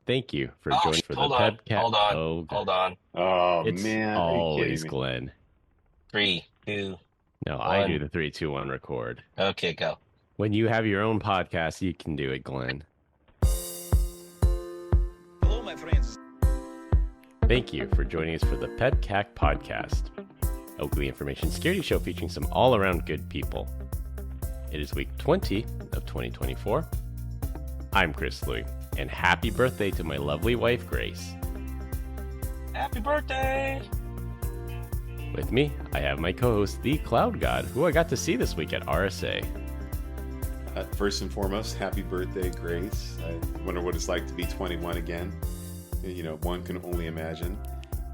Thank you for joining for the hold on, PEBCAK. hold on, Oh, hold God. on. Oh It's man, are you kidding always me? Glenn. 3, 2, No, I do 1. the 3, 2, 1 record. Okay, go. When you have your own podcast, you can do it, Glenn. Hello, my friends. Thank you for joining us for the PEBCAK Podcast, a weekly information security show featuring some all-around good people. It is week 20 of 2024. I'm Chris Louie, and happy birthday to my lovely wife, Grace. Happy birthday! With me, I have my co-host, the Cloud God, who I got to see this week at RSA. First and foremost, happy birthday, Grace. I wonder what it's like to be 21 again. You know, one can only imagine.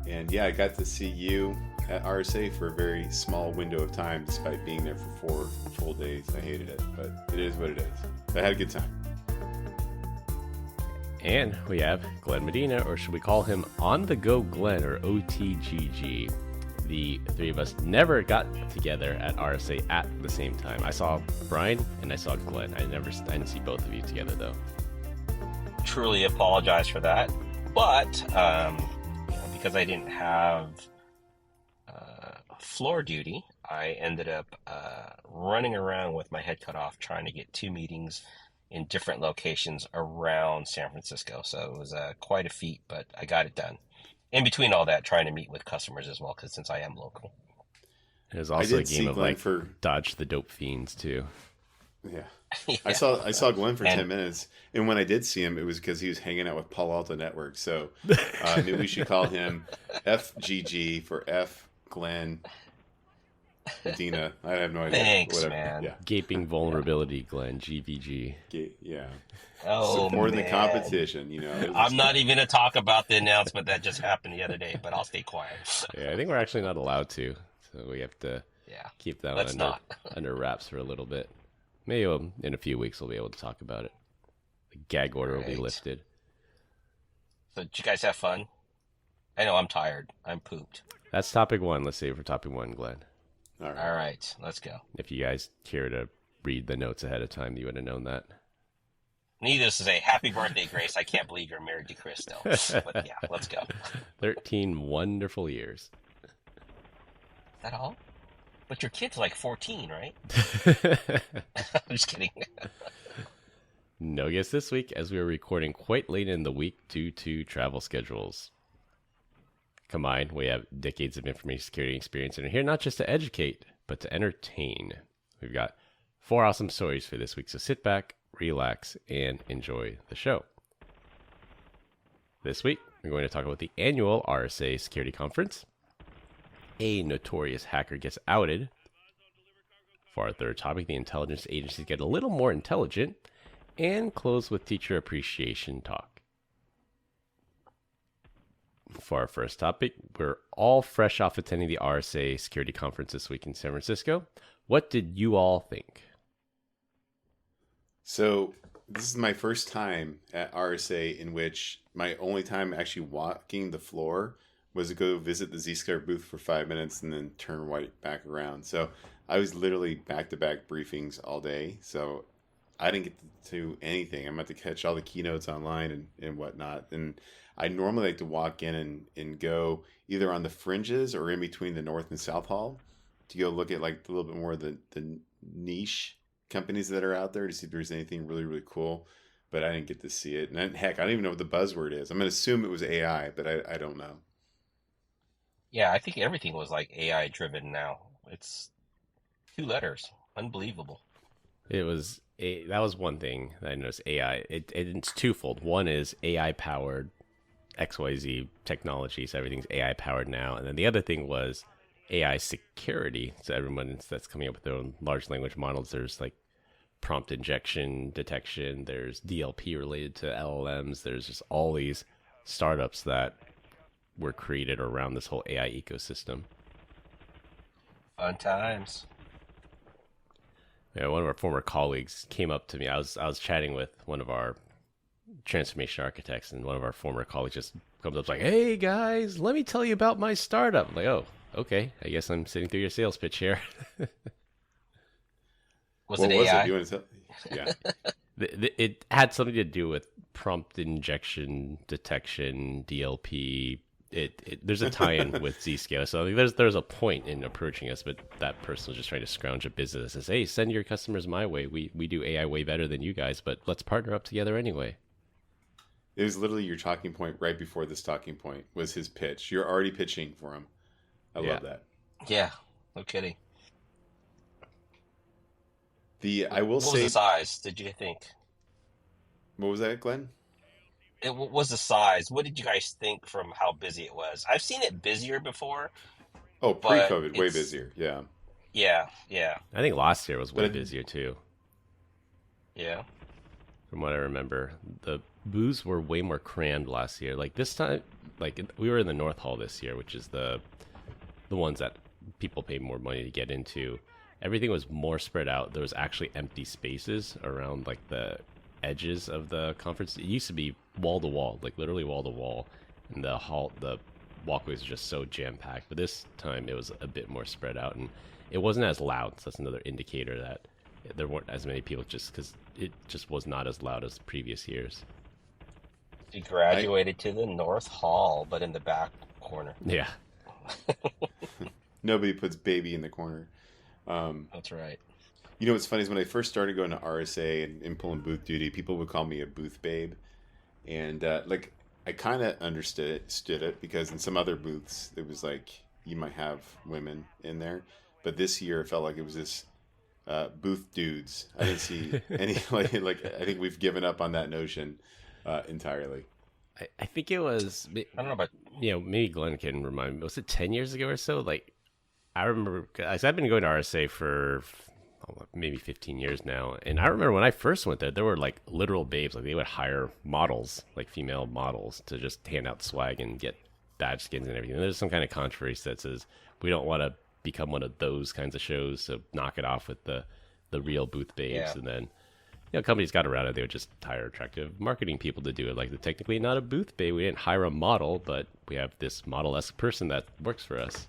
And yeah, I got to see you at RSA for a very small window of time, despite being there for 4 full days. I hated it, but it is what it is. I had a good time. And we have Glenn Medina, or should we call him On The Go Glenn, or OTGG. The three of us never got together at RSA at the same time. I saw Brian and I saw Glenn. I didn't see both of you together though. Truly apologize for that. But, because I didn't have floor duty, I ended up running around with my head cut off trying to get 2 meetings in different locations around San Francisco. So it was quite a feat, but I got it done. In between all that, trying to meet with customers as well, because since I am local. It was also a see game of Glenn like dodge the dope fiends too. Yeah. Yeah. I saw Glenn for 10 minutes, and when I did see him, it was because he was hanging out with Palo Alto Network. So maybe we should call him FGG for F Glenn Medina. I have no idea. Thanks, Whatever. man. Yeah. Gaping vulnerability, Glenn, GVG. Yeah. Oh, Supporting the man. competition, you know. I'm not even going to talk about the announcement that just happened the other day, but I'll stay quiet. Yeah, I think we're actually not allowed to, so we have to Yeah. keep that Let's not. under wraps for a little bit. Maybe in a few weeks we'll be able to talk about it. The gag order will be Right. lifted. So did you guys have fun? I know I'm tired. I'm pooped. That's topic 1. Let's save it for topic 1, Glenn. All right. All right, let's go. If you guys care to read the notes ahead of time, you would have known that. Needless to say, happy birthday, Grace. I can't believe you're married to Chris still. But yeah, let's go. 13 wonderful years. Is that all? But your kid's like 14, right? I'm just kidding. No guests this week, as we are recording quite late in the week due to travel schedules. Combined, we have decades of information security experience and are here not just to educate, but to entertain. We've got 4 awesome stories for this week, so sit back, relax, and enjoy the show. This week, we're going to talk about the annual RSA Security Conference. A notorious hacker gets outed. For our third topic, the intelligence agencies get a little more intelligent. And close with teacher appreciation talk. For our first topic, we're all fresh off attending the RSA Security Conference this week in San Francisco. What did you all think? So this is my first time at RSA in which my only time actually walking the floor was to go visit the Zscaler booth for 5 minutes and then turn right back around. So I was literally back-to-back briefings all day. So I didn't get to do anything. I'm about to catch all the keynotes online and whatnot. And I normally like to walk in and go either on the fringes or in between the North and South Hall to go look at like a little bit more of the niche companies that are out there to see if there's anything really, really cool. But I didn't get to see it. And then, heck, I don't even know what the buzzword is. I'm going to assume it was AI, but I don't know. Yeah, I think everything was like AI driven now. It's 2 letters. Unbelievable. That was one thing that I noticed. AI. It's twofold. One is AI powered XYZ technology, so everything's AI powered now. And then the other thing was AI security. So everyone that's coming up with their own large language models, there's like prompt injection detection, there's DLP related to LLMs, there's just all these startups that were created around this whole AI ecosystem. Fun times. Yeah, one of our former colleagues came up to me. I was chatting with one of our transformation architects, and one of our former colleagues just comes up like, "Hey guys, let me tell you about my startup." I'm like, "Oh, okay. I guess I'm sitting through your sales pitch here." Was What it was AI? it? You want to tell? Yeah. It had something to do with prompt injection detection, DLP. There's a tie-in with Zscaler, so I think there's a point in approaching us, but that person was just trying to scrounge a business and say, hey, send your customers my way. We do AI way better than you guys, but let's partner up together anyway. It was literally your talking point right before this talking point was his pitch. You're already pitching for him. I love that. Yeah, no kidding. I will what say, was the size, did you think? What was that, Glenn? What was the size? What did you guys think from how busy it was? I've seen it busier before. Oh, pre-COVID, way busier. Yeah. Yeah. I think last year was way busier too. Yeah. From what I remember, the booths were way more crammed last year. Like this time, like we were in the North Hall this year, which is the ones that people pay more money to get into. Everything was more spread out. There was actually empty spaces around like the edges of the conference. It used to be wall to wall, like literally wall to wall, and the walkways were just so jam packed. But this time it was a bit more spread out, and it wasn't as loud. So that's another indicator that there weren't as many people, just because it just was not as loud as previous years. He graduated to the North Hall, but in the back corner. Yeah. Nobody puts baby in the corner. That's right. You know what's funny is when I first started going to RSA and pulling booth duty, people would call me a booth babe, and like I kind of understood it because in some other booths it was like you might have women in there, but this year it felt like it was this booth dudes. I didn't see any like I think we've given up on that notion entirely. I think it was. I don't know about maybe Glenn can remind me. Was it 10 years ago or so? Like I remember, cause I've been going to RSA for maybe 15 years now, and I remember when I first went there were like literal babes. Like they would hire models, like female models, to just hand out swag and get badge skins and everything. And there's some kind of controversy that says we don't want to become one of those kinds of shows, so knock it off with the real booth babes. Yeah. And then companies got around it. They would just hire attractive marketing people to do it. Like, technically not a booth babe. We didn't hire a model, but we have this model-esque person that works for us.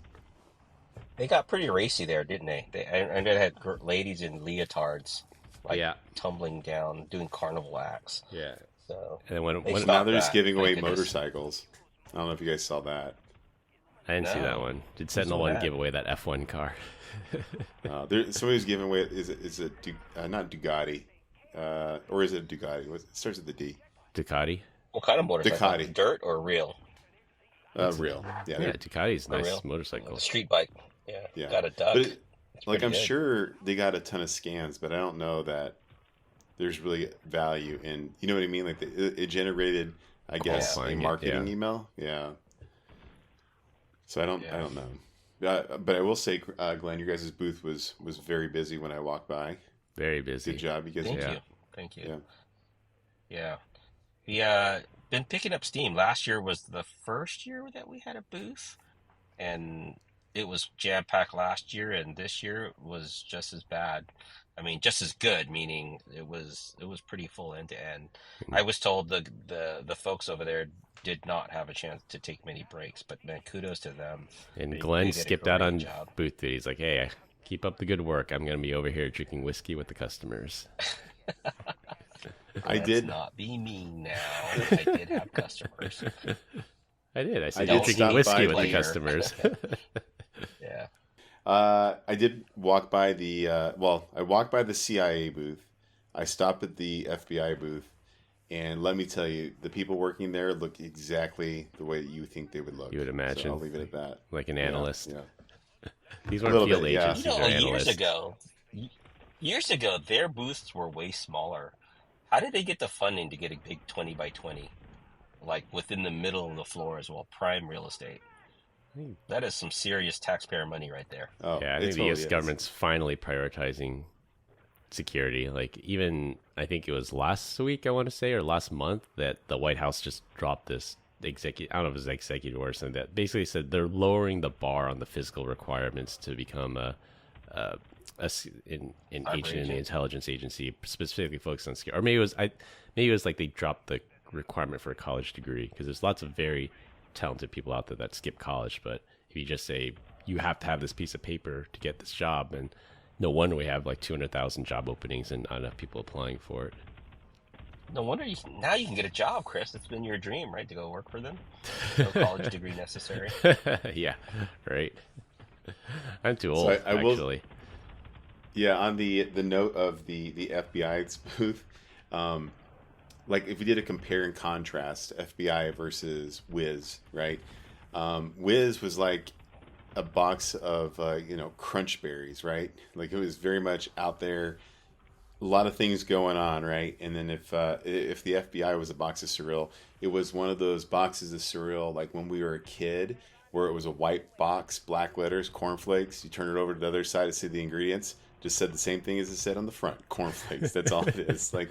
They got pretty racy there, didn't they? And they had ladies in leotards, like tumbling down, doing carnival acts. Yeah. So and then when now they're just giving away motorcycles. I don't know if you guys saw that. I didn't see that one. Did Sentinel One give away that F1 car? Somebody was giving away. Is it not Ducati? Or is it Ducati? It starts with the D. Ducati. What kind of motorcycle? Ducati. Dirt or real? Real. Yeah. Ducati's a nice motorcycle. Street bike. Yeah. Got a duck. But I'm sure they got a ton of scans, but I don't know that there's really value in. You know what I mean? Like it generated, I guess, a marketing email. Yeah. So I don't know. But I will say, Glenn, your guys' booth was very busy when I walked by. Very busy. Good job, you guys. Thank you. Yeah. Been picking up steam. Last year was the first year that we had a booth, and it was jam-packed last year, and this year was just as bad. I mean, just as good, meaning it was pretty full end to end. I was told the folks over there did not have a chance to take many breaks, but man, kudos to them. And Glenn skipped out on booth duty. He's like, hey, keep up the good work. I'm going to be over here drinking whiskey with the customers. Let's not be mean now. I did have customers. I did. I said you're drinking whiskey with the customers. Yeah. I did walk by I walked by the CIA booth. I stopped at the FBI booth, and let me tell you, the people working there look exactly the way that you think they would look. You would imagine. So I'll leave it at that. Like an analyst. Yeah. These weren't field agents. These are analysts. Years ago, their booths were way smaller. How did they get the funding to get a big 20 by 20, like within the middle of the floor as well, prime real estate? That is some serious taxpayer money right there. Oh, yeah, I think the U.S. government's finally prioritizing security. Like, even, I think it was last week, I want to say, or last month, that the White House just dropped this executive, I don't know if it was executive or something, that basically said they're lowering the bar on the physical requirements to become an agent in the intelligence agency, specifically focused on security. Or maybe it was like they dropped the requirement for a college degree, because there's lots of very talented people out there that skip college, but if you just say you have to have this piece of paper to get this job, and no wonder we have like 200,000 job openings and not enough people applying for it. No wonder now you can get a job, Chris. It's been your dream, right, to go work for them. No college degree necessary. Yeah, right. I'm too So old, I will, actually. yeah. On the note of the FBI booth, um, like if we did a compare and contrast FBI versus Wiz, right? Wiz was like a box of crunch berries, right? Like it was very much out there, a lot of things going on, right? And then if the FBI was a box of cereal, it was one of those boxes of cereal like when we were a kid, where it was a white box, black letters, cornflakes. You turn it over to the other side to see the ingredients. Just said the same thing as it said on the front, cornflakes. That's all it is. Like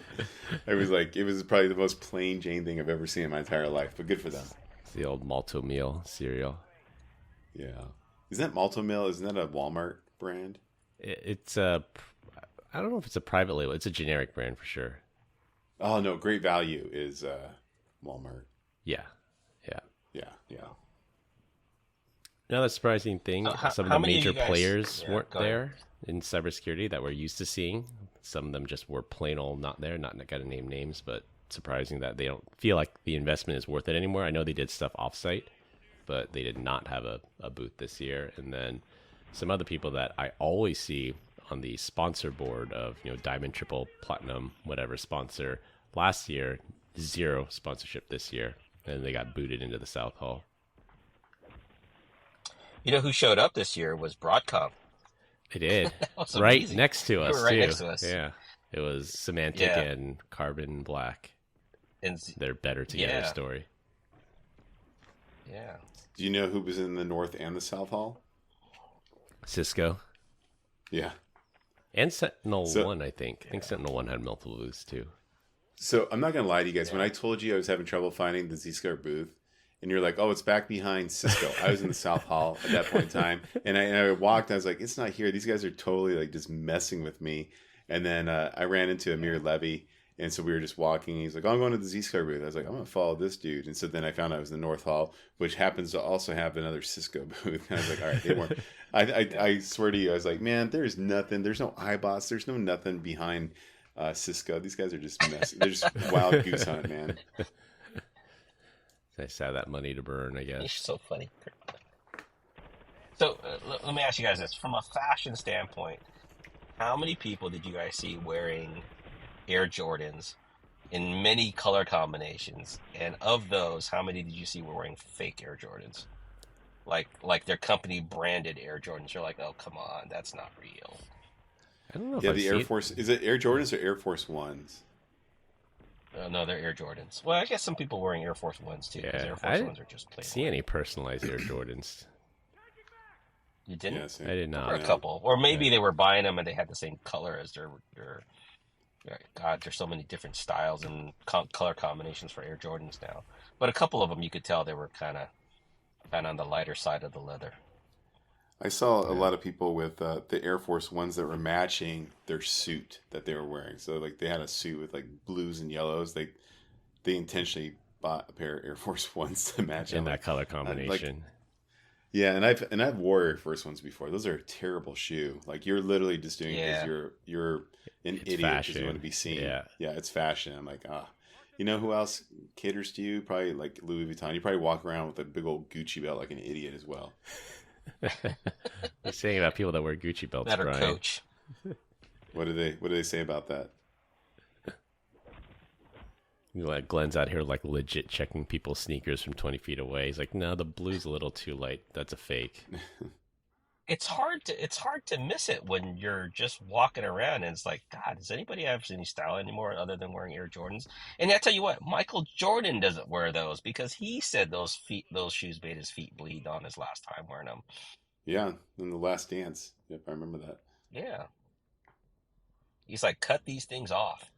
it was probably the most plain Jane thing I've ever seen in my entire life. But good for them. It's the old malto meal cereal. Yeah, isn't that Malto Meal? Isn't that a Walmart brand? It's a, I don't know if it's a private label. It's a generic brand for sure. Oh no, Great Value is Walmart. Yeah, yeah. Yeah, yeah. Another surprising thing, some of How the many of major you guys? players Yeah, weren't go ahead. there in cybersecurity that we're used to seeing. Some of them just were plain old not there. Not got to name names, but surprising that they don't feel like the investment is worth it anymore. I know they did stuff offsite, but they did not have a booth this year. And then some other people that I always see on the sponsor board of, Diamond, Triple, Platinum, whatever sponsor last year, zero sponsorship this year. And they got booted into the South Hall. You know who showed up this year was Broadcom. They did. That was Right amazing. next to They us, were right too. next to us. Yeah. It was Symantec Yeah. and Carbon Black. And Their better together yeah, story. yeah. Do you know who was in the North and the South Hall? Cisco. Yeah. And Sentinel So 1, I think. I think Sentinel 1 had multiple booths, too. so I'm not gonna lie to you guys. When Yeah. I told you I was having trouble finding the Zscaler booth, and you're like, "Oh, it's back behind Cisco." I was in the South Hall at that point in time, and I walked. I was like, "It's not here. These guys are totally like just messing with me." And then I ran into Amir Levy, and so we were just walking. He's like, "Oh, I'm going to the Zscaler booth." I was like, "I'm gonna follow this dude." And so then I found out it was the North Hall, which happens to also have another Cisco booth. And I was like, "All right, they weren't." I swear to you, I was like, "Man, there's nothing. There's no iBots. There's no nothing behind Cisco. These guys are just messing. They're just wild goose hunt, man." Nice to have that money to burn, I You're guess. so funny. So let me ask you guys this: from a fashion standpoint, how many people did you guys see wearing Air Jordans in many color combinations? And of those, how many did you see were wearing fake Air Jordans? Like their company branded Air Jordans. You're like, oh, come on, that's not real. I don't know if Yeah, I've the seen Air Force, is it Air Jordans or Air Force Ones? No, they're Air Jordans. Well, I guess some people wearing Air Force Ones too, because Yeah, Air I Force didn't Ones are just plain see white. any personalized Air Jordans. You didn't? Yeah, same. I did There not. were a Yeah. couple, or maybe Yeah. they were buying them and they had the same color as their. God, there's so many different styles and color combinations for Air Jordans now. But a couple of them, you could tell they were kind of on the lighter side of the leather. I saw a Yeah. lot of people with the Air Force Ones that were matching their suit that they were wearing. So like they had a suit with like blues and yellows. They intentionally bought a pair of Air Force Ones to match. In I'm that like, color combination. yeah, and I've wore Air Force Ones before. Those are a terrible shoe. Like you're literally just doing it Yeah. because you're an It's idiot because you want to fashion. be seen. Yeah. Yeah, it's fashion. I'm like, you know who else caters to you? Probably like Louis Vuitton. You probably walk around with a big old Gucci belt like an idiot as well. They're saying about people that wear Gucci belts, That or Brian. Coach. What do they say about that? Like Glenn's out here like legit checking people's sneakers from 20 feet away. He's like, no, the blue's a little too light. That's a fake. It's hard to miss it when you're just walking around and it's like, God, does anybody have any style anymore other than wearing Air Jordans? And I tell you what, Michael Jordan doesn't wear those because he said those shoes made his feet bleed on his last time wearing them. Yeah, in The Last Dance. Yep, I remember that. Yeah. He's like, cut these things off.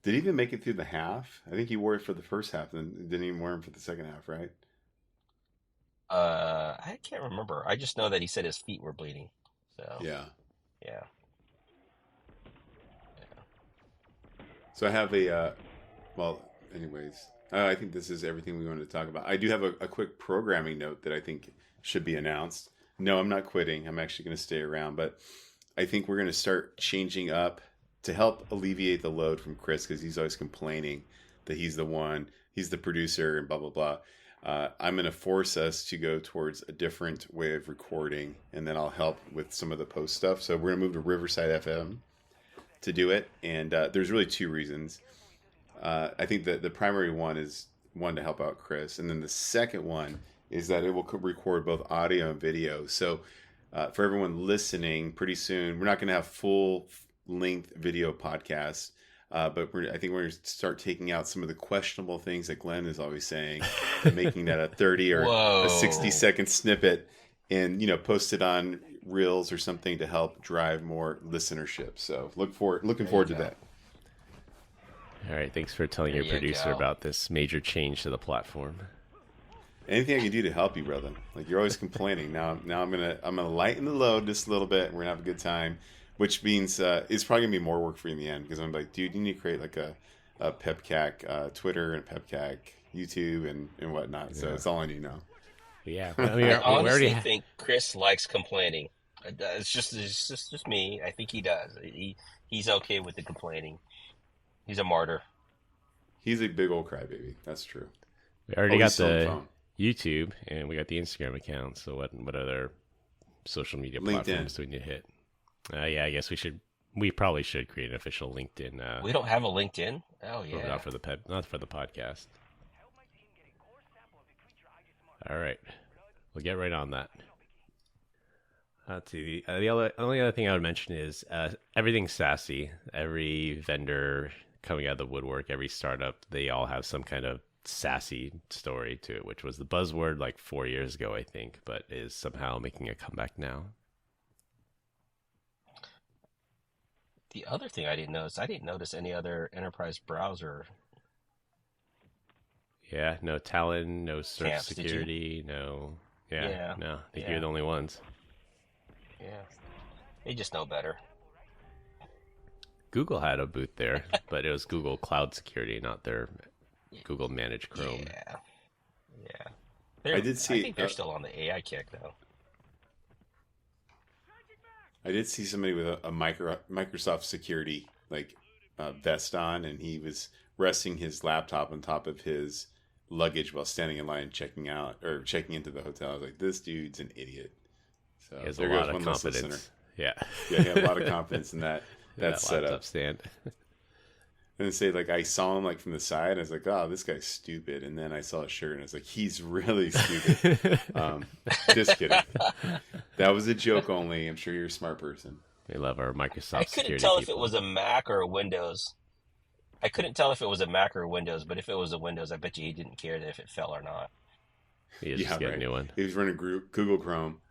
Did he even make it through the half? I think he wore it for the first half and didn't even wear them for the second half, right? I can't remember. I just know that he said his feet were bleeding. So Yeah. yeah. So I have anyways, I think this is everything we wanted to talk about. I do have a quick programming note that I think should be announced. No, I'm not quitting. I'm actually going to stay around, but I think we're going to start changing up to help alleviate the load from Chris, because he's always complaining that he's the producer and blah, blah, blah. I'm going to force us to go towards a different way of recording, and then I'll help with some of the post stuff. So we're going to move to Riverside FM to do it. And there's really two reasons. I think that the primary one is one to help out Chris. And then the second one is that it will record both audio and video. So for everyone listening, pretty soon, we're not going to have full length video podcasts. But I think we're going to start taking out some of the questionable things that Glenn is always saying, and making that a 30 or a 60-second snippet, and post it on Reels or something to help drive more listenership. So looking forward to that. All right, thanks for telling your producer about this major change to the platform. Anything I can do to help you, brother. Like, you're always complaining. Now I'm gonna lighten the load just a little bit. We're gonna have a good time. Which means it's probably going to be more work for you in the end, because I'm like, dude, you need to create like a PEBCAK Twitter and PEBCAK YouTube and whatnot. So it's all I need now. Yeah. I honestly think Chris likes complaining. It's just me. I think he does. He's okay with the complaining. He's a martyr. He's a big old crybaby. That's true. We already got the YouTube, and we got the Instagram account. So what other social media platforms do we need to hit? I guess we probably should create an official LinkedIn. We don't have a LinkedIn? Oh, yeah. Not for the podcast. All right. We'll get right on that. Let's see. The only other thing I would mention is everything's SASE. Every vendor coming out of the woodwork, every startup, they all have some kind of SASE story to it, which was the buzzword like 4 years ago, I think, but is somehow making a comeback now. The other thing I didn't notice any other enterprise browser. Yeah, no Talon, no search security, no. Yeah, no. I think you're the only ones. Yeah, they just know better. Google had a booth there, but it was Google Cloud Security, not their Google Managed Chrome. Yeah. I think they're still on the AI kick, though. I did see somebody with a Microsoft security vest on, and he was resting his laptop on top of his luggage while standing in line checking into the hotel. I was like, this dude's an idiot. So he has a lot of confidence. Yeah, he had a lot of confidence in that setup. Stand. And say I saw him from the side. I was like, oh, this guy's stupid. And then I saw his shirt and I was like, he's really stupid. Just kidding. That was a joke only. I'm sure you're a smart person. We love our Microsoft. I couldn't tell if it was a Mac or a Windows. But if it was a Windows, I bet you he didn't care if it fell or not. He just get a new one. He was running Google Chrome.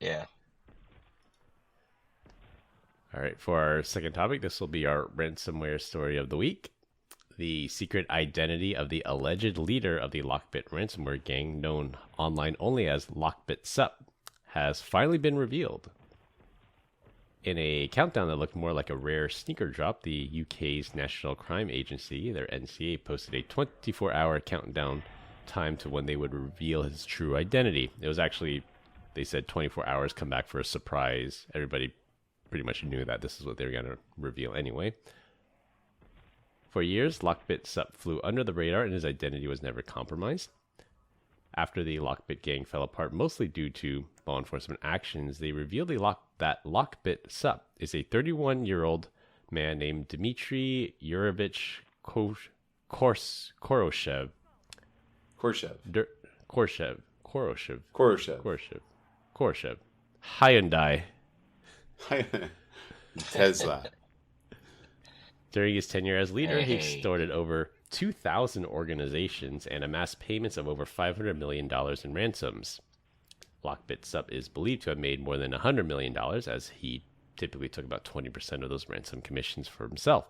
Yeah. All right, for our second topic, this will be our ransomware story of the week. The secret identity of the alleged leader of the LockBit ransomware gang, known online only as LockBitSupp, has finally been revealed. In a countdown that looked more like a rare sneaker drop, the UK's National Crime Agency, their NCA, posted a 24-hour countdown time to when they would reveal his true identity. It was actually, they said 24 hours, come back for a surprise. Everybody pretty much knew that this is what they were going to reveal anyway. For years, LockBitSupp flew under the radar and his identity was never compromised. After the LockBit gang fell apart, mostly due to law enforcement actions, they revealed that LockBitSupp is a 31-year-old man named Dmitry Yurovich Koroshev. Hyundai. Tesla. During his tenure as leader, he extorted over 2,000 organizations and amassed payments of over $500 million in ransoms. LockBitSupp is believed to have made more than $100 million, as he typically took about 20% of those ransom commissions for himself.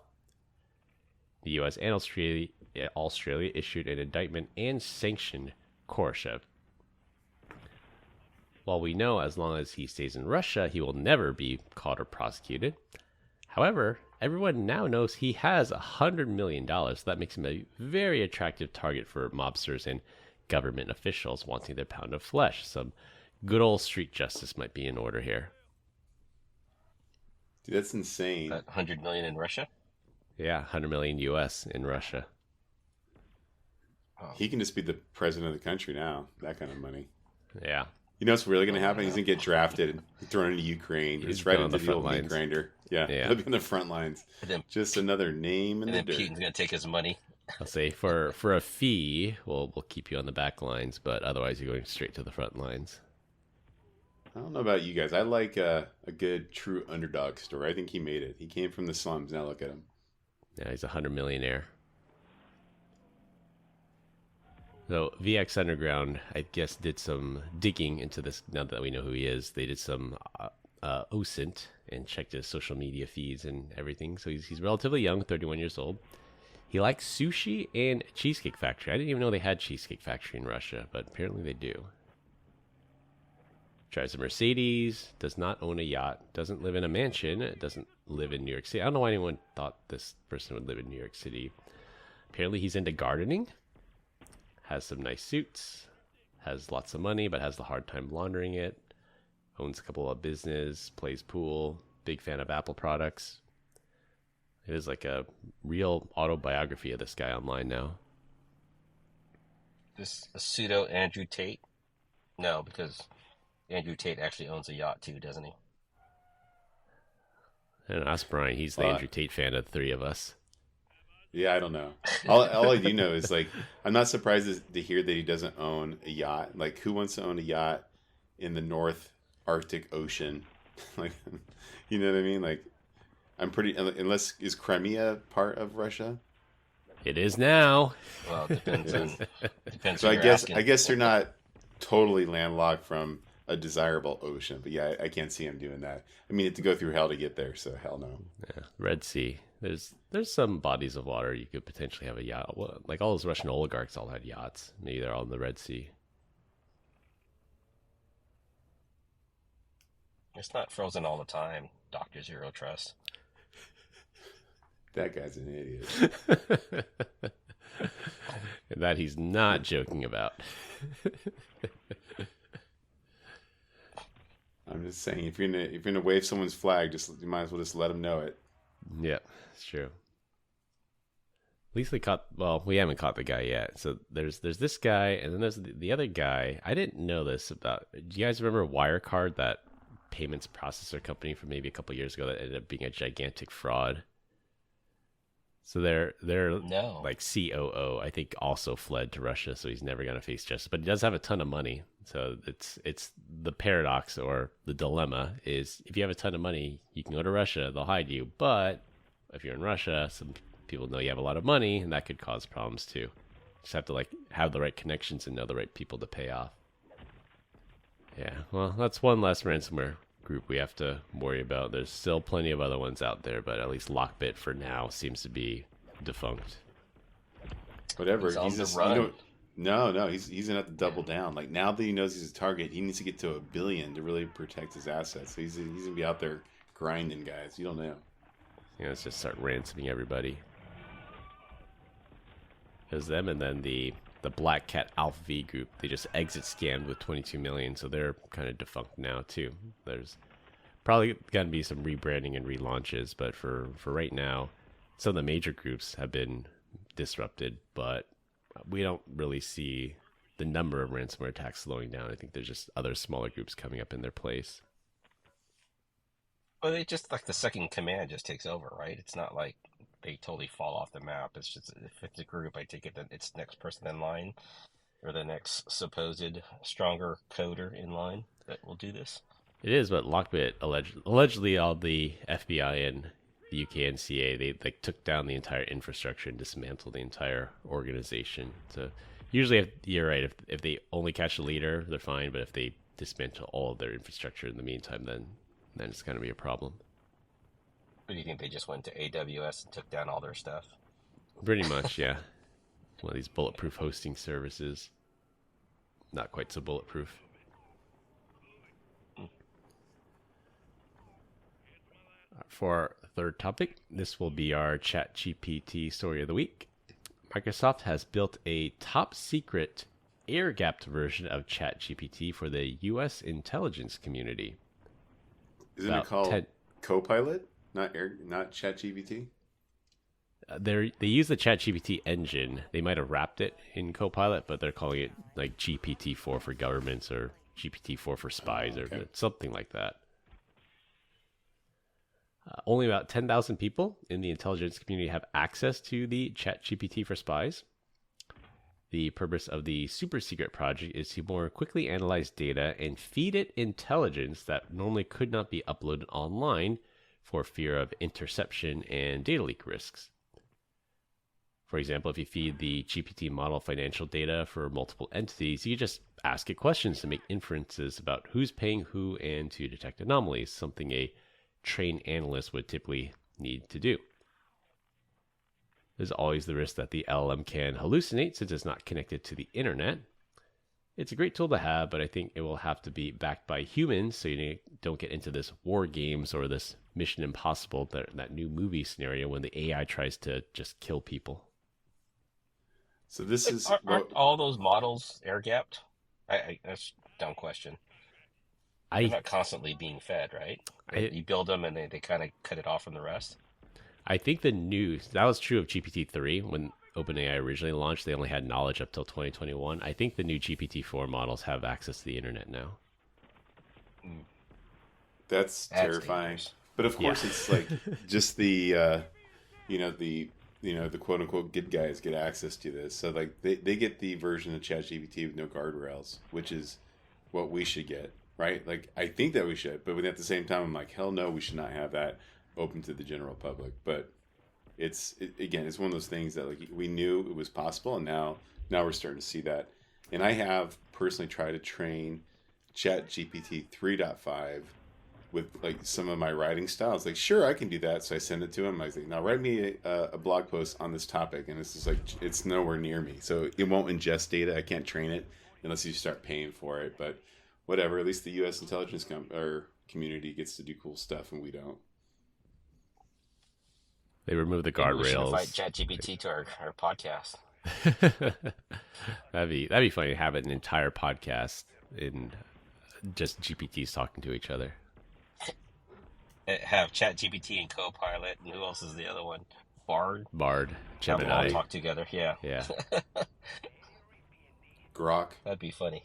The U.S. and Australia issued an indictment and sanctioned Koroshev. While we know as long as he stays in Russia, he will never be caught or prosecuted. However, everyone now knows he has $100 million, so that makes him a very attractive target for mobsters and government officials wanting their pound of flesh. Some good old street justice might be in order here. Dude, that's insane. 100 million in Russia. Yeah, 100 million US in Russia. Oh, He can just be the president of the country now. That kind of money. Yeah. You know what's really going to happen? He's going to get drafted and thrown into Ukraine. He's Just right going on into the the old front meat lines. grinder. Yeah, Yeah. he'll be on the front lines. and then, Just another name in and the then dirt. Putin's going to take his money. I'll say for a fee, we'll keep you on the back lines, but otherwise you're going straight to the front lines. I don't know about you guys. I like a good true underdog story. I think he made it. He came from the slums. Now look at him. Yeah, he's a 100 millionaire. So VX Underground, I guess, did some digging into this. Now that we know who he is, they did some OSINT and checked his social media feeds and everything. So he's relatively young, 31 years old. He likes sushi and Cheesecake Factory. I didn't even know they had Cheesecake Factory in Russia, but apparently they do. Drives a Mercedes, does not own a yacht, doesn't live in a mansion, doesn't live in New York City. I don't know why anyone thought this person would live in New York City. Apparently he's into gardening, has some nice suits, has lots of money, but has the hard time laundering it, owns a couple of business, plays pool, big fan of Apple products. It is like a real autobiography of this guy online now. This a pseudo Andrew Tate? No, because Andrew Tate actually owns a yacht too, doesn't he? And ask Brian, he's the Andrew Tate fan of the three of us. Yeah, I don't know. All I do know is, like, I'm not surprised to hear that he doesn't own a yacht. Like, who wants to own a yacht in the North Arctic Ocean? Like, you know what I mean? Like, I'm pretty, unless, is Crimea part of Russia? It is now. Well, it depends on. Depends. So who you're asking. I guess they're not totally landlocked from a desirable ocean, but yeah, I can't see him doing that. I mean, to go through hell to get there, so hell no. Yeah, Red Sea. There's some bodies of water you could potentially have a yacht. Well, like all those Russian oligarchs all had yachts. Maybe they're all in the Red Sea. It's not frozen all the time. Dr. Zero Trust. That guy's an idiot. And that he's not joking about. I'm just saying, if you're gonna wave someone's flag, you might as well just let them know it. Yep, it's true. At least we caught. Well, we haven't caught the guy yet. So there's this guy, and then there's the other guy. I didn't know this about. Do you guys remember Wirecard, that payments processor company from maybe a couple years ago that ended up being a gigantic fraud? So they're No. like COO, I think, also fled to Russia, so he's never going to face justice. But he does have a ton of money. So it's the paradox, or the dilemma is, if you have a ton of money, you can go to Russia, they'll hide you. But if you're in Russia, some people know you have a lot of money, and that could cause problems too. Just have to like have the right connections and know the right people to pay off. Yeah, well, that's one less ransomware group we have to worry about. There's still plenty of other ones out there, but at least LockBit for now seems to be defunct. Whatever. He's on the just, run. No, he's gonna have to double down. Like, now that he knows he's a target, he needs to get to 1 billion to really protect his assets. So he's gonna be out there grinding, guys. You don't know. You know, let's just start ransoming everybody. There's them, and then the Black Cat Alpha V group. They just exit scammed with 22 million, so they're kind of defunct now too. There's probably going to be some rebranding and relaunches, but for right now, some of the major groups have been disrupted, but we don't really see the number of ransomware attacks slowing down. I think there's just other smaller groups coming up in their place. Well, they just, like, the second command just takes over, right? It's not like they totally fall off the map. It's just, if it's a group, I take it that it's the next person in line, or the next supposed stronger coder in line that will do this. It is, but LockBit allegedly all the FBI and the UK NCA, they like took down the entire infrastructure and dismantled the entire organization. So usually, you're right, if they only catch the leader, they're fine. But if they dismantle all of their infrastructure in the meantime, then it's going to be a problem. What do you think? They just went to AWS and took down all their stuff? Pretty much, yeah. One of these bulletproof hosting services. Not quite so bulletproof. For our third topic, this will be our ChatGPT story of the week. Microsoft has built a top secret air-gapped version of ChatGPT for the U.S. intelligence community. Isn't it called Copilot? not ChatGPT. They use the ChatGPT engine. They might have wrapped it in Copilot, but they're calling it like GPT-4 for governments or GPT-4 for spies or something like that. Only about 10,000 people in the intelligence community have access to the ChatGPT for spies. The purpose of the super secret project is to more quickly analyze data and feed it intelligence that normally could not be uploaded online for fear of interception and data leak risks. For example, if you feed the GPT model financial data for multiple entities, you just ask it questions to make inferences about who's paying who and to detect anomalies, something a trained analyst would typically need to do. There's always the risk that the LLM can hallucinate since it's not connected to the internet. It's a great tool to have, but I think it will have to be backed by humans so you don't get into this war games or this Mission Impossible, that new movie scenario when the AI tries to just kill people. So this is aren't all those models air gapped? That's a dumb question. They're not constantly being fed, right? You build them and they kind of cut it off from the rest. I think that was true of GPT-3 when OpenAI originally launched. They only had knowledge up till 2021. I think the new GPT-4 models have access to the internet now. That's terrifying. Dangerous. But of course, it's like just the quote unquote good guys get access to this. So like they get the version of ChatGPT with no guardrails, which is what we should get, right? Like I think that we should, but at the same time, I'm like, hell no, we should not have that open to the general public. But it's one of those things that like we knew it was possible, and now we're starting to see that. And I have personally tried to train ChatGPT 3.5 with like some of my writing styles. Like, sure, I can do that. So I send it to him. I was like, now write me a blog post on this topic. And it's just like, it's nowhere near me. So it won't ingest data. I can't train it unless you start paying for it. But whatever, at least the U.S. intelligence community gets to do cool stuff and we don't. They remove the guardrails. We should invite ChatGPT to our podcast. That'd be funny to have an entire podcast in just GPTs talking to each other. Have ChatGPT and Copilot, and who else is the other one? Bard, Gemini. All talk together. Yeah. Grok. That'd be funny.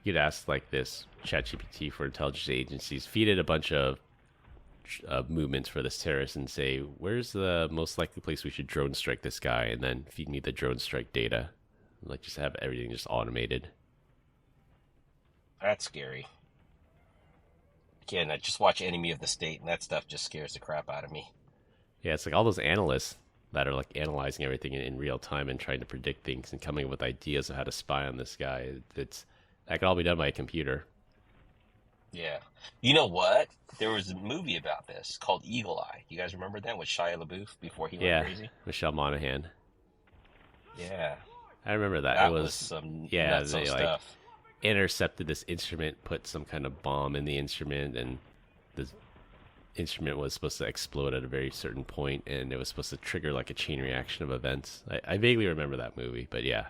You'd ask like this ChatGPT for intelligence agencies, feed it a bunch of movements for this terrorist, and say, "Where's the most likely place we should drone strike this guy?" And then feed me the drone strike data. Like just have everything just automated. That's scary. Again, I just watch Enemy of the State, and that stuff just scares the crap out of me. Yeah, it's like all those analysts that are like analyzing everything in real time and trying to predict things and coming up with ideas of how to spy on this guy. That can all be done by a computer. Yeah. You know what? There was a movie about this called Eagle Eye. You guys remember that with Shia LaBeouf before he went crazy? Michelle Monaghan. Yeah. I remember that. That it was some they stuff. Intercepted this instrument, put some kind of bomb in the instrument, and the instrument was supposed to explode at a very certain point, and it was supposed to trigger like a chain reaction of events. I vaguely remember that movie, but yeah,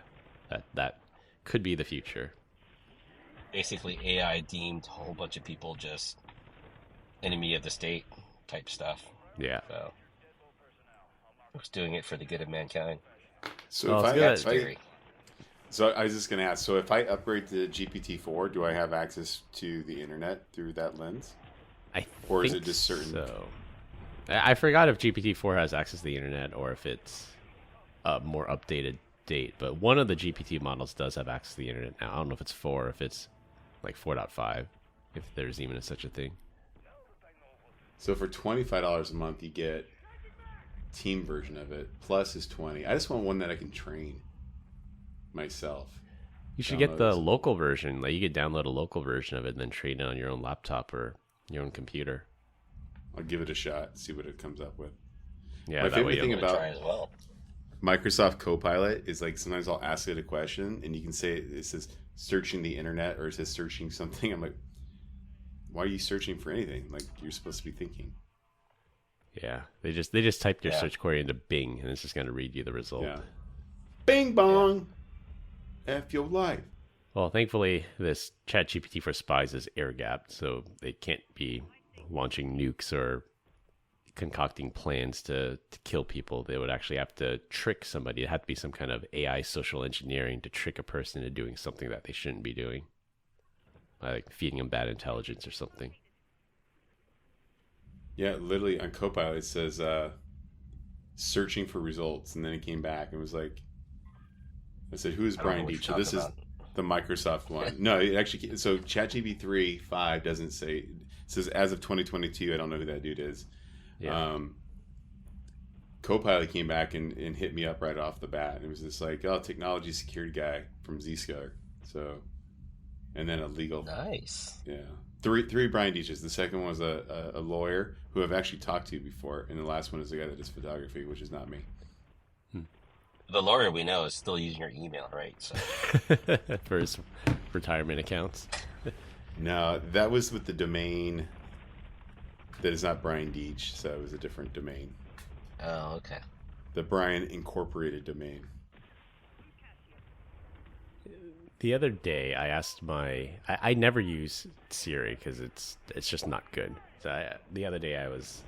that could be the future. Basically, AI deemed a whole bunch of people just enemy of the state type stuff. Yeah. So it was doing it for the good of mankind. So So I was just going to ask, so if I upgrade to GPT-4, do I have access to the internet through that lens? Or is it just certain? So. I forgot if GPT-4 has access to the internet or if it's a more updated date, but one of the GPT models does have access to the internet now. I don't know if it's 4 or if it's like 4.5, if there's even such a thing. So for $25 a month, you get team version of it, plus is $20. I just want one that I can train myself. You should get the local version. Like you could download a local version of it and then train it on your own laptop or your own computer. I'll give it a shot, see what it comes up with. Yeah, my favorite thing about try as well. Microsoft Copilot is like sometimes I'll ask it a question and you can say it says searching the internet or it says searching something. I'm like, why are you searching for anything? Like you're supposed to be thinking. Yeah, they just typed your search query into Bing and it's just going to read you the result. Yeah. Bing bong. Yeah. F your life. Well, thankfully, this ChatGPT for spies is air gapped, so they can't be launching nukes or concocting plans to kill people. They would actually have to trick somebody. It had to be some kind of AI social engineering to trick a person into doing something that they shouldn't be doing, like feeding them bad intelligence or something. Yeah, literally on Copilot it says searching for results, and then it came back and was like, I said, "Who is Brian Deach?" So this is the Microsoft one. No, it actually. So ChatGPT 3.5 doesn't say. It says as of 2022. I don't know who that dude is. Yeah. Copilot came back and hit me up right off the bat. It was just like, oh, technology security guy from Zscaler. So, and then a legal. Nice. Yeah. Three Brian Deaches. The second one was a lawyer who I've actually talked to before, and the last one is the guy that does photography, which is not me. The lawyer we know is still using your email, right? So. For his retirement accounts. No, that was with the domain that is not Brian Deach, so it was a different domain. Oh, okay. The Brian Incorporated domain. The other day, I asked I never use Siri because it's just not good. So the other day, I was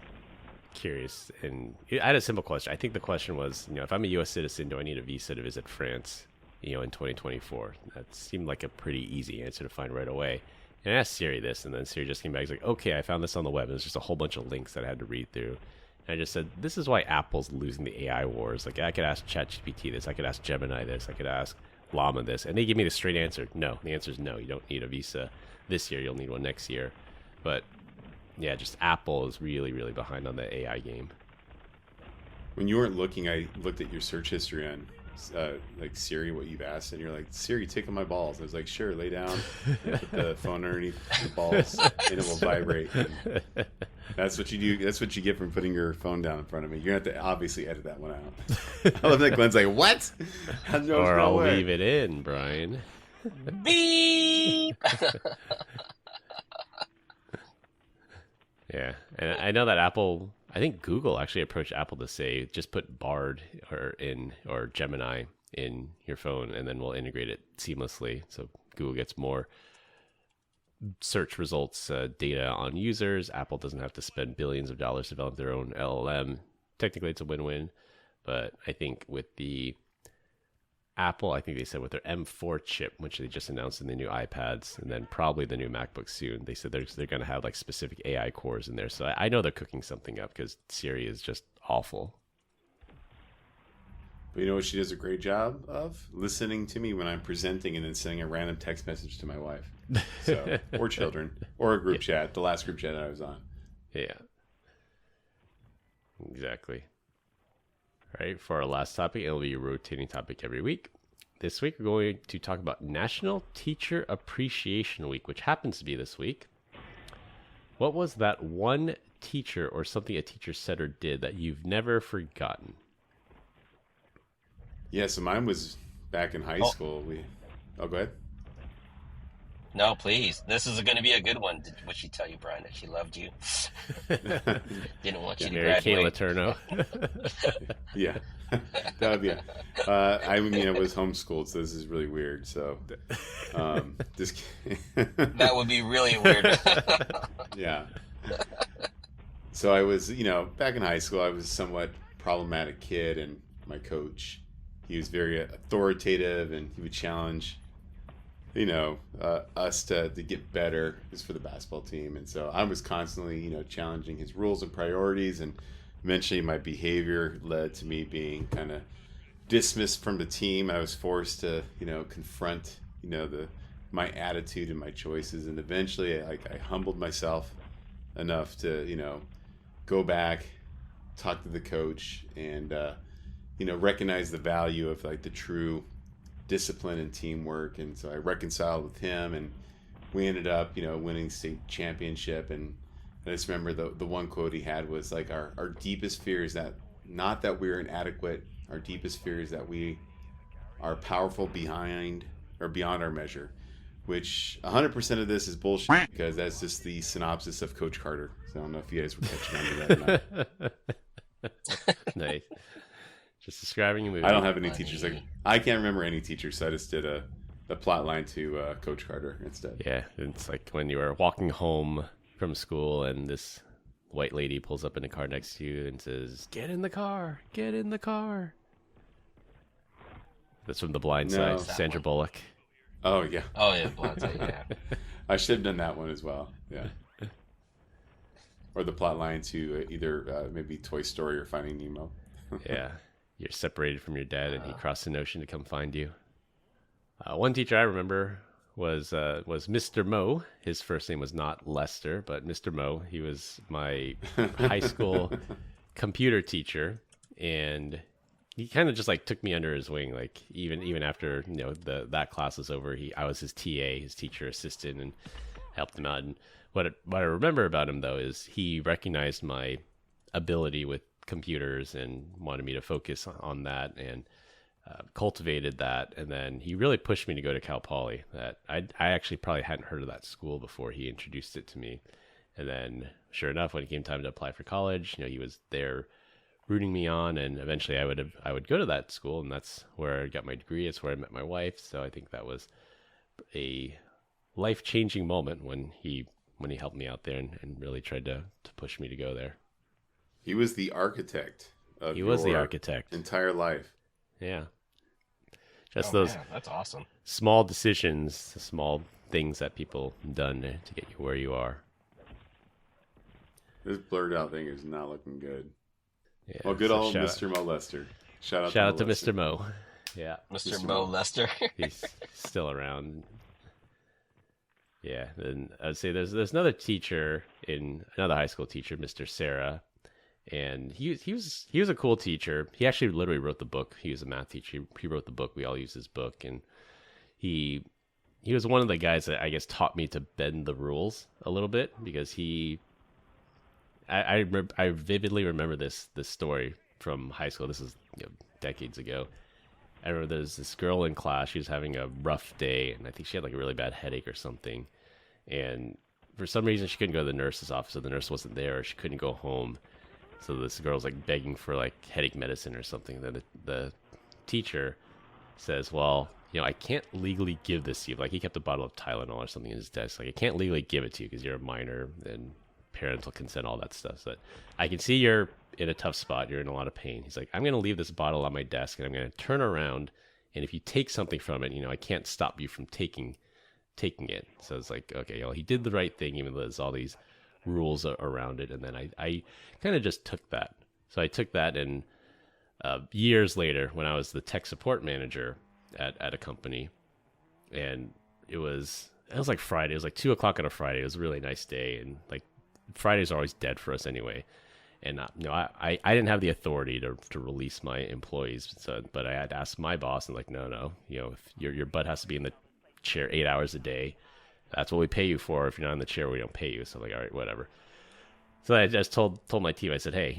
curious, and I had a simple question. I think the question was, if I'm a U.S. citizen, do I need a visa to visit France, in 2024? That seemed like a pretty easy answer to find right away. And I asked Siri this, and then Siri just came back. He's like, okay, I found this on the web. There's just a whole bunch of links that I had to read through. And I just said, this is why Apple's losing the AI wars. Like, I could ask ChatGPT this. I could ask Gemini this. I could ask Llama this. And they give me the straight answer. No. The answer is no. You don't need a visa this year. You'll need one next year. But, yeah, just Apple is really, really behind on the AI game. When you weren't looking, I looked at your search history on like Siri, what you've asked, and you're like, Siri, tickle my balls. I was like, sure, lay down, put the phone underneath the balls, and it will vibrate. And that's what you do. That's what you get from putting your phone down in front of me. You're gonna have to obviously edit that one out. I love that Glenn's like, what? Or I'll leave it in, Brian. Beep. Yeah, and I know that Apple. I think Google actually approached Apple to say, just put Bard or Gemini in your phone, and then we'll integrate it seamlessly. So Google gets more search results data on users. Apple doesn't have to spend billions of dollars to develop their own LLM. Technically, it's a win-win. But I think with the Apple, I think they said with their M4 chip, which they just announced in the new iPads, and then probably the new MacBook soon, they said they're going to have like specific AI cores in there. So I know they're cooking something up because Siri is just awful. But you know what she does a great job of? Listening to me when I'm presenting and then sending a random text message to my wife. So, or children, or a group chat, the last group chat I was on. Yeah. Exactly. All right, for our last topic, it'll be a rotating topic every week. This week, we're going to talk about National Teacher Appreciation Week, which happens to be this week. What was that one teacher or something a teacher said or did that you've never forgotten? Yeah, so mine was back in high school. Go ahead. No, please. This is going to be a good one. Would she tell you, Brian, that she loved you? Didn't want you to Mary graduate. Kayla Turno. Yeah, that would be. I was homeschooled, so this is really weird. So, just that would be really weird. Yeah. So I was, back in high school, I was a somewhat problematic kid, and my coach, he was very authoritative, and he would challenge us to get better is for the basketball team. And so I was constantly, challenging his rules and priorities. And eventually my behavior led to me being kind of dismissed from the team. I was forced to, confront, my attitude and my choices. And eventually I humbled myself enough to, go back, talk to the coach, and, recognize the value of like the true discipline and teamwork. And so I reconciled with him, and we ended up winning state championship. And I just remember the one quote he had was like, our deepest fear is that not that we're inadequate, our deepest fear is that we are powerful beyond our measure, which 100% of this is bullshit, because that's just the synopsis of Coach Carter. So I don't know if you guys were catching on to that or not. Nice. Just describing a movie. I don't have any teachers. I can't remember any teachers, so I just did a plot line to Coach Carter instead. Yeah, it's like when you were walking home from school, and this white lady pulls up in the car next to you and says, "Get in the car, get in the car." That's from The Blind No. Side, Sandra Bullock. Oh yeah. Oh yeah, Blindside, yeah. I should have done that one as well. Yeah. Or the plot line to either maybe Toy Story or Finding Nemo. Yeah, you're separated from your dad, and he crossed the ocean to come find you. One teacher I remember was Mr. Mo. His first name was not Lester, but Mr. Mo. He was my high school computer teacher, and he kind of just like took me under his wing. Like even after that class was over, I was his TA, his teacher assistant, and helped him out. And what I remember about him though is he recognized my ability with computers and wanted me to focus on that, and cultivated that. And then he really pushed me to go to Cal Poly. That I actually probably hadn't heard of that school before he introduced it to me. And then sure enough, when it came time to apply for college, he was there rooting me on, and eventually I would go to that school, and that's where I got my degree. It's where I met my wife. So I think that was a life-changing moment when he helped me out there and really tried to push me to go there. He was the architect of He was the architect. entire life. Yeah. Just those Man, that's awesome. small decisions, the small things that people done to get you where you are. This blurred out thing is not looking good. Yeah. Well, good so old Mr. Mo Lester. Shout out to Lester. Mr. Mo. Yeah. Mr. Mo Lester. He's still around. Yeah. And I'd say there's another teacher another high school teacher, Mr. Sarah. And he was a cool teacher. He actually literally wrote the book. He was a math teacher. He wrote the book. We all use his book, and he was one of the guys that I guess taught me to bend the rules a little bit, because I vividly remember this story from high school. This is decades ago. I remember there's this girl in class. She was having a rough day, and I think she had like a really bad headache or something. And for some reason, she couldn't go to the nurse's office. So the nurse wasn't there, or she couldn't go home. So this girl's like begging for like headache medicine or something. Then the teacher says, "Well, I can't legally give this to you." Like he kept a bottle of Tylenol or something in his desk. Like I can't legally give it to you because you're a minor and parental consent, all that stuff. So I can see you're in a tough spot. You're in a lot of pain. He's like, "I'm going to leave this bottle on my desk, and I'm going to turn around. And if you take something from it, I can't stop you from taking it." So it's like, okay, he did the right thing, even though there's all these rules around it. And then I kind of just took that. So I took that, and years later, when I was the tech support manager at a company, and it was like Friday. It was like 2:00 on a Friday. It was a really nice day, and like Fridays are always dead for us anyway. And I didn't have the authority to release my employees. So, but I had asked my boss, and like, no, if your butt has to be in the chair 8 hours a day. That's what we pay you for. If you're not in the chair, we don't pay you. So I'm like, all right, whatever. So I just told my team, I said, hey,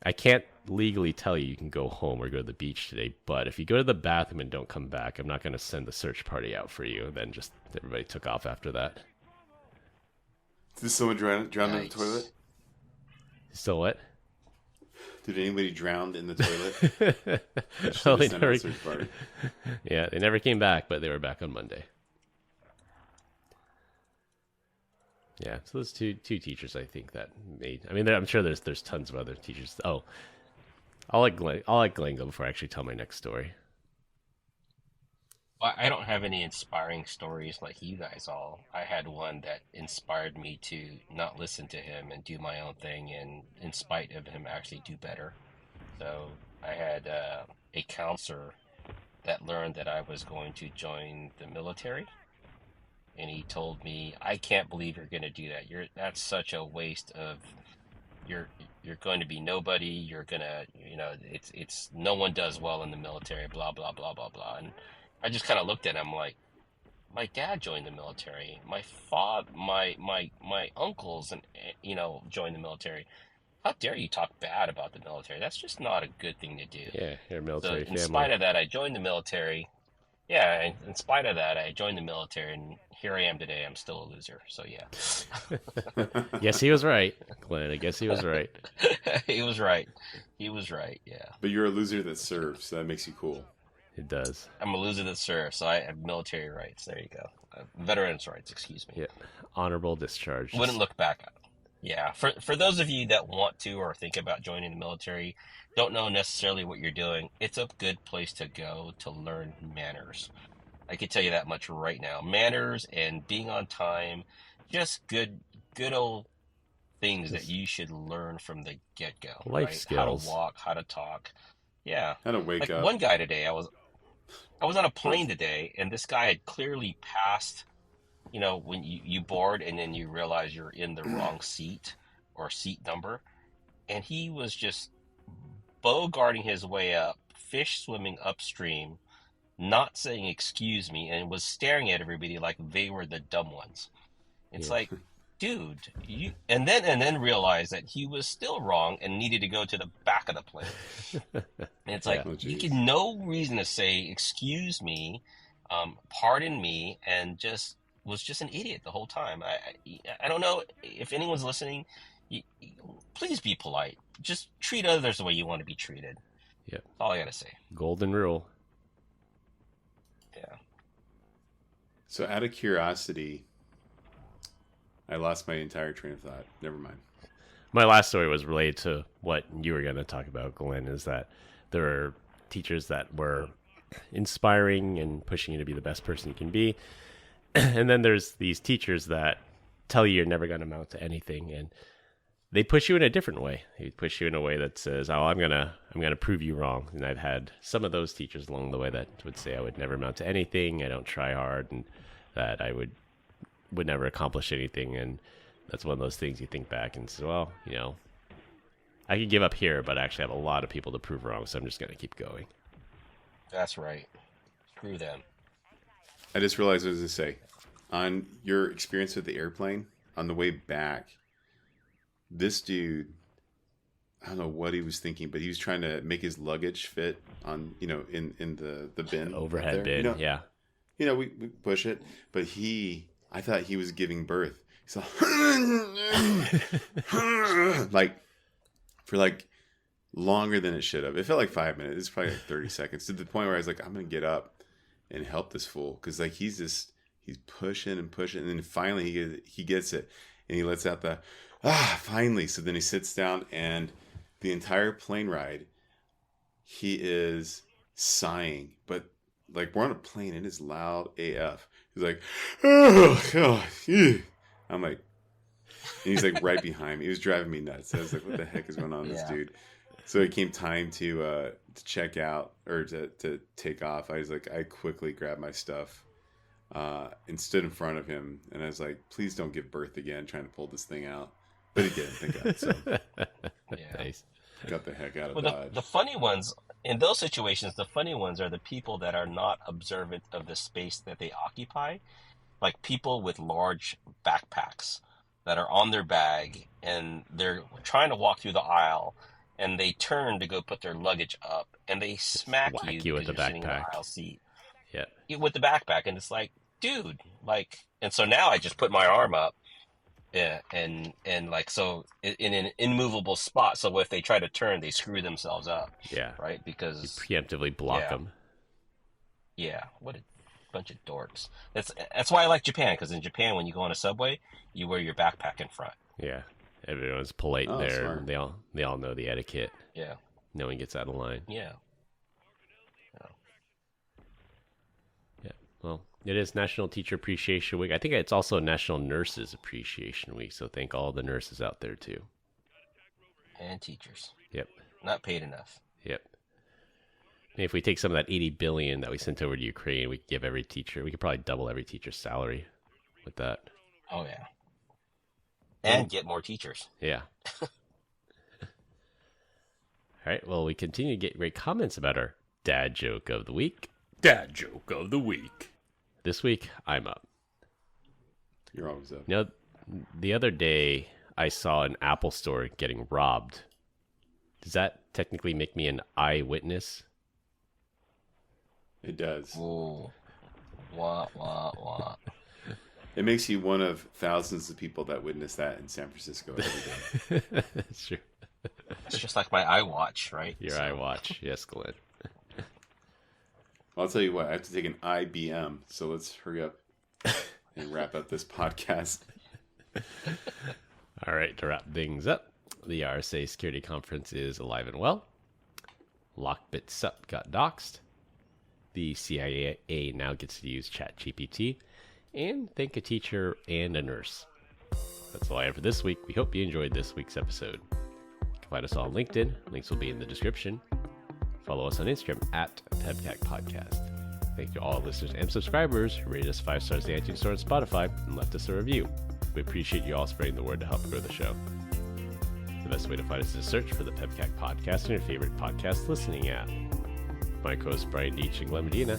I can't legally tell you can go home or go to the beach today, but if you go to the bathroom and don't come back, I'm not going to send the search party out for you. And then just everybody took off after that. Did someone drown in the toilet? So what? Did anybody drown in the toilet? Well, yeah, they never came back, but they were back on Monday. Yeah, so those two teachers, I think, that made. I mean, I'm sure there's tons of other teachers. Oh, I'll let Glenn go before I actually tell my next story. Well, I don't have any inspiring stories like you guys all. I had one that inspired me to not listen to him and do my own thing, and in spite of him, actually do better. So I had a counselor that learned that I was going to join the military. And he told me, "I can't believe you're going to do that. That's such a waste of. You're going to be nobody. You're gonna, it's no one does well in the military. Blah blah blah blah blah." And I just kind of looked at him like, my dad joined the military. My father, my uncles, and joined the military. How dare you talk bad about the military? That's just not a good thing to do. Yeah, you're a military family. In spite of that, I joined the military. Yeah, in spite of that, I joined the military, and here I am today. I'm still a loser, so yeah. Guess he was right, Glenn. I guess he was right. He was right. He was right, yeah. But you're a loser that serves, so that makes you cool. It does. I'm a loser that serves, so I have military rights. There you go. Veterans rights, excuse me. Yeah. Honorable discharge. Wouldn't look back. Yeah. For those of you that want to or think about joining the military, don't know necessarily what you're doing, it's a good place to go to learn manners. I can tell you that much right now. Manners and being on time, just good old things that you should learn from the get-go. Life right? skills. How to walk, how to talk. Yeah. How to wake up. One guy today, I was on a plane today, and this guy had clearly passed, when you board and then you realize you're in the wrong seat or seat number. And he was just bogarting his way up, fish swimming upstream, not saying excuse me, and was staring at everybody like they were the dumb ones. It's like, dude, and then realized that he was still wrong and needed to go to the back of the plane. And it's like, you get no reason to say excuse me, pardon me, and was just an idiot the whole time. I don't know if anyone's listening. Please be polite. Just treat others the way you want to be treated. Yeah. That's all I gotta say. Golden rule. Yeah. So out of curiosity, I lost my entire train of thought. Never mind. My last story was related to what you were going to talk about, Glenn, is that there are teachers that were inspiring and pushing you to be the best person you can be. And then there's these teachers that tell you you're never going to amount to anything, and they push you in a different way. They push you in a way that says, "Oh, I'm gonna prove you wrong." And I've had some of those teachers along the way that would say I would never amount to anything, I don't try hard, and that I would never accomplish anything. And that's one of those things you think back and say, well, I could give up here, but I actually have a lot of people to prove wrong, so I'm just gonna keep going. That's right. Screw them. I just realized what I was going to say. On your experience with the airplane, on the way back, this dude, I don't know what he was thinking, but he was trying to make his luggage fit on, in the bin. Overhead bin, yeah. We push it, but I thought he was giving birth. He's like, for longer than it should have. It felt like 5 minutes. It's probably 30 seconds, to the point where I was like, I'm going to get up and help this fool. Because he's pushing and pushing. And then finally he gets it. And he lets out the, finally. So then he sits down, and the entire plane ride, he is sighing. But we're on a plane, and it's loud AF. He's like, I'm like, and he's right behind me. He was driving me nuts. I was like, what the heck is going on with this dude? So it came time to check out, or to take off. I was like, I quickly grabbed my stuff and stood in front of him. And I was like, please don't give birth again trying to pull this thing out. But he didn't, thank God. So Nice. Got the heck out of Dodge. The funny ones, in those situations, the funny ones are the people that are not observant of the space that they occupy. Like people with large backpacks that are on their bag, and they're trying to walk through the aisle, and they turn to go put their luggage up, and they smack you with the sitting in the backpack. aisle seat. Yeah. With the backpack, and it's like, dude, and so now I just put my arm up, and so in an immovable spot, so if they try to turn, they screw themselves up. Yeah. Right? Because you preemptively block them. Yeah. What a bunch of dorks. That's why I like Japan, because in Japan, when you go on a subway, you wear your backpack in front. Yeah. Everyone's polite there. Smart. They all know the etiquette. Yeah. No one gets out of line. Yeah. Yeah. Well, it is National Teacher Appreciation Week. I think it's also National Nurses Appreciation Week, so thank all the nurses out there too. And teachers. Yep. Not paid enough. Yep. If we take some of that $80 billion that we sent over to Ukraine, we could give every teacher, we could probably double every teacher's salary with that. Oh, yeah. And get more teachers. Yeah. All right. Well, we continue to get great comments about our dad joke of the week. Dad joke of the week. This week, I'm up. You're always up. The other day, I saw an Apple store getting robbed. Does that technically make me an eyewitness? It does. Ooh. Wah, wah, wah. It makes you one of thousands of people that witness that in San Francisco every day. That's true. It's just like my iWatch, right? Your iWatch. Yes, Glenn. Well, I'll tell you what, I have to take an IBM, so let's hurry up and wrap up this podcast. All right, to wrap things up, the RSA Security Conference is alive and well. LockBitSupp got doxxed. The CIA now gets to use ChatGPT. And thank a teacher and a nurse. That's all I have for this week. We hope you enjoyed this week's episode. You can find us all on LinkedIn. Links will be in the description. Follow us on Instagram at PEBCAK Podcast. Thank you to all listeners and subscribers who rated us 5 stars in the iTunes Store and Spotify and left us a review. We appreciate you all spreading the word to help grow the show. The best way to find us is to search for the PEBCAK Podcast in your favorite podcast listening app. My co-host Brian Deitch and Glenn Medina.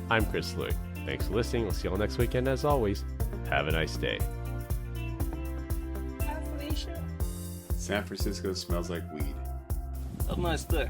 I'm Chris Louie. Thanks for listening. We'll see you all next weekend. As always, have a nice day. San Francisco smells like weed. Have a nice day.